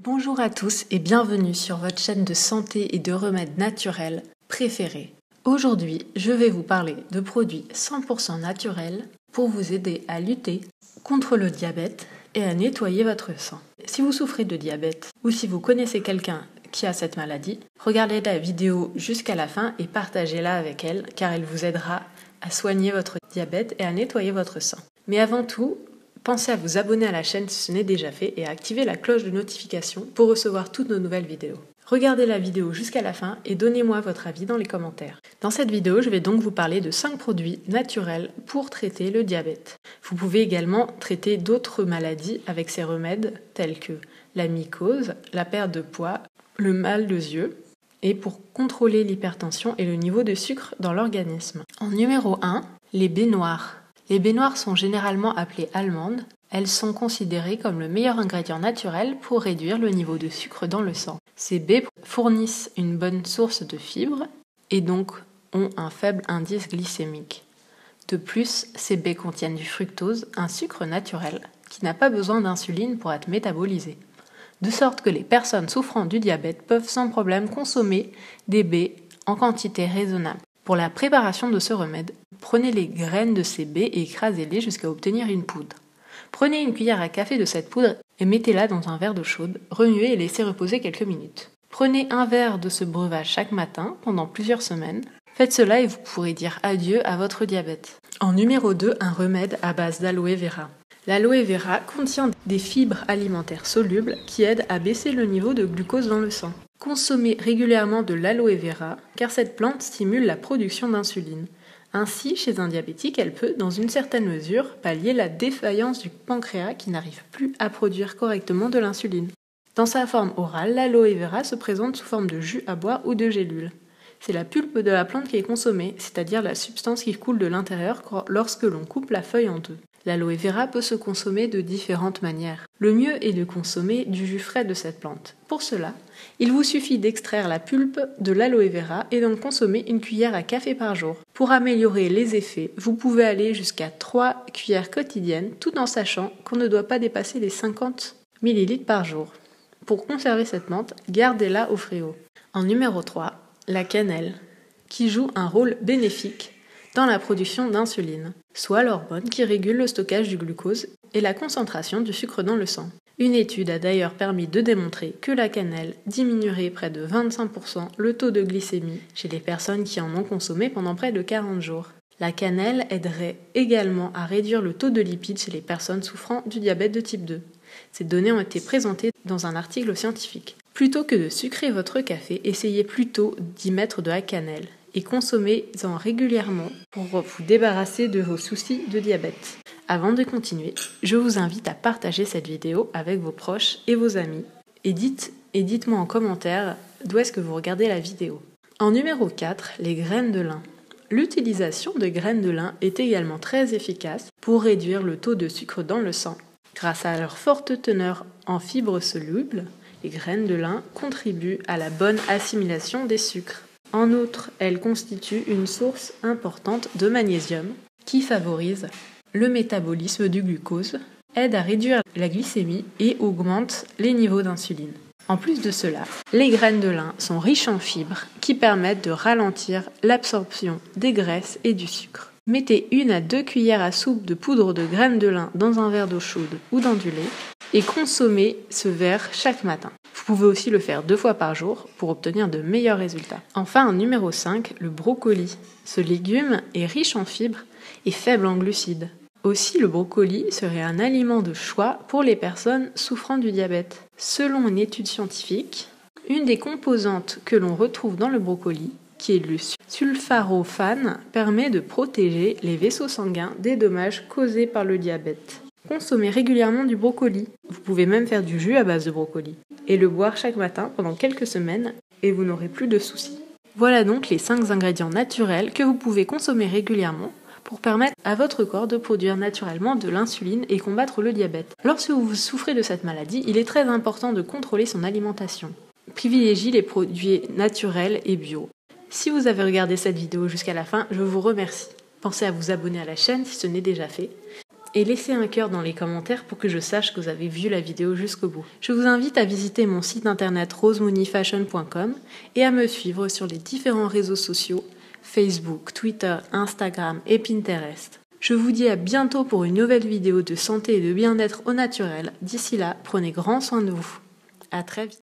Bonjour à tous et bienvenue sur votre chaîne de santé et de remèdes naturels préférés. Aujourd'hui, je vais vous parler de produits 100% naturels pour vous aider à lutter contre le diabète et à nettoyer votre sang. Si vous souffrez de diabète ou si vous connaissez quelqu'un qui a cette maladie, regardez la vidéo jusqu'à la fin et partagez-la avec elle car elle vous aidera à soigner votre diabète et à nettoyer votre sang. Mais avant tout, pensez à vous abonner à la chaîne si ce n'est déjà fait et à activer la cloche de notification pour recevoir toutes nos nouvelles vidéos. Regardez la vidéo jusqu'à la fin et donnez-moi votre avis dans les commentaires. Dans cette vidéo, je vais donc vous parler de 5 produits naturels pour traiter le diabète. Vous pouvez également traiter d'autres maladies avec ces remèdes tels que la mycose, la perte de poids, le mal de yeux et pour contrôler l'hypertension et le niveau de sucre dans l'organisme. En numéro 1, les baies noires. Les baies noires sont généralement appelées amandes. Elles sont considérées comme le meilleur ingrédient naturel pour réduire le niveau de sucre dans le sang. Ces baies fournissent une bonne source de fibres et donc ont un faible indice glycémique. De plus, ces baies contiennent du fructose, un sucre naturel qui n'a pas besoin d'insuline pour être métabolisé. De sorte que les personnes souffrant du diabète peuvent sans problème consommer des baies en quantité raisonnable. Pour la préparation de ce remède, prenez les graines de ces baies et écrasez-les jusqu'à obtenir une poudre. Prenez une cuillère à café de cette poudre et mettez-la dans un verre d'eau chaude, remuez et laissez reposer quelques minutes. Prenez un verre de ce breuvage chaque matin pendant plusieurs semaines. Faites cela et vous pourrez dire adieu à votre diabète. En numéro 2, un remède à base d'aloe vera. L'aloe vera contient des fibres alimentaires solubles qui aident à baisser le niveau de glucose dans le sang. Consommez régulièrement de l'aloe vera car cette plante stimule la production d'insuline. Ainsi, chez un diabétique, elle peut, dans une certaine mesure, pallier la défaillance du pancréas qui n'arrive plus à produire correctement de l'insuline. Dans sa forme orale, l'aloe vera se présente sous forme de jus à boire ou de gélules. C'est la pulpe de la plante qui est consommée, c'est-à-dire la substance qui coule de l'intérieur lorsque l'on coupe la feuille en deux. L'aloe vera peut se consommer de différentes manières. Le mieux est de consommer du jus frais de cette plante. Pour cela, il vous suffit d'extraire la pulpe de l'aloe vera et d'en consommer une cuillère à café par jour. Pour améliorer les effets, vous pouvez aller jusqu'à 3 cuillères quotidiennes tout en sachant qu'on ne doit pas dépasser les 50 ml par jour. Pour conserver cette menthe, gardez-la au frigo. En numéro 3, la cannelle, qui joue un rôle bénéfique dans la production d'insuline, soit l'hormone qui régule le stockage du glucose et la concentration du sucre dans le sang. Une étude a d'ailleurs permis de démontrer que la cannelle diminuerait près de 25% le taux de glycémie chez les personnes qui en ont consommé pendant près de 40 jours. La cannelle aiderait également à réduire le taux de lipides chez les personnes souffrant du diabète de type 2. Ces données ont été présentées dans un article scientifique. Plutôt que de sucrer votre café, essayez plutôt d'y mettre de la cannelle et consommez-en régulièrement pour vous débarrasser de vos soucis de diabète. Avant de continuer, je vous invite à partager cette vidéo avec vos proches et vos amis et dites-moi en commentaire d'où est-ce que vous regardez la vidéo. En numéro 4, les graines de lin. L'utilisation de graines de lin est également très efficace pour réduire le taux de sucre dans le sang. Grâce à leur forte teneur en fibres solubles, les graines de lin contribuent à la bonne assimilation des sucres. En outre, elles constituent une source importante de magnésium qui favorise le métabolisme du glucose, aide à réduire la glycémie et augmente les niveaux d'insuline. En plus de cela, les graines de lin sont riches en fibres qui permettent de ralentir l'absorption des graisses et du sucre. Mettez 1 à 2 cuillères à soupe de poudre de graines de lin dans un verre d'eau chaude ou dans du lait et consommez ce verre chaque matin. Vous pouvez aussi le faire 2 fois par jour pour obtenir de meilleurs résultats. Enfin, en numéro 5, le brocoli. Ce légume est riche en fibres et faible en glucides. Aussi, le brocoli serait un aliment de choix pour les personnes souffrant du diabète. Selon une étude scientifique, une des composantes que l'on retrouve dans le brocoli, qui est le sulforaphane, permet de protéger les vaisseaux sanguins des dommages causés par le diabète. Consommez régulièrement du brocoli. Vous pouvez même faire du jus à base de brocoli et le boire chaque matin pendant quelques semaines et vous n'aurez plus de soucis. Voilà donc les 5 ingrédients naturels que vous pouvez consommer régulièrement pour permettre à votre corps de produire naturellement de l'insuline et combattre le diabète. Lorsque vous souffrez de cette maladie, il est très important de contrôler son alimentation. Privilégiez les produits naturels et bio. Si vous avez regardé cette vidéo jusqu'à la fin, je vous remercie. Pensez à vous abonner à la chaîne si ce n'est déjà fait. et laissez un cœur dans les commentaires pour que je sache que vous avez vu la vidéo jusqu'au bout. Je vous invite à visiter mon site internet rosemooneyfashion.com et à me suivre sur les différents réseaux sociaux Facebook, Twitter, Instagram et Pinterest. Je vous dis à bientôt pour une nouvelle vidéo de santé et de bien-être au naturel. D'ici là, prenez grand soin de vous. À très vite.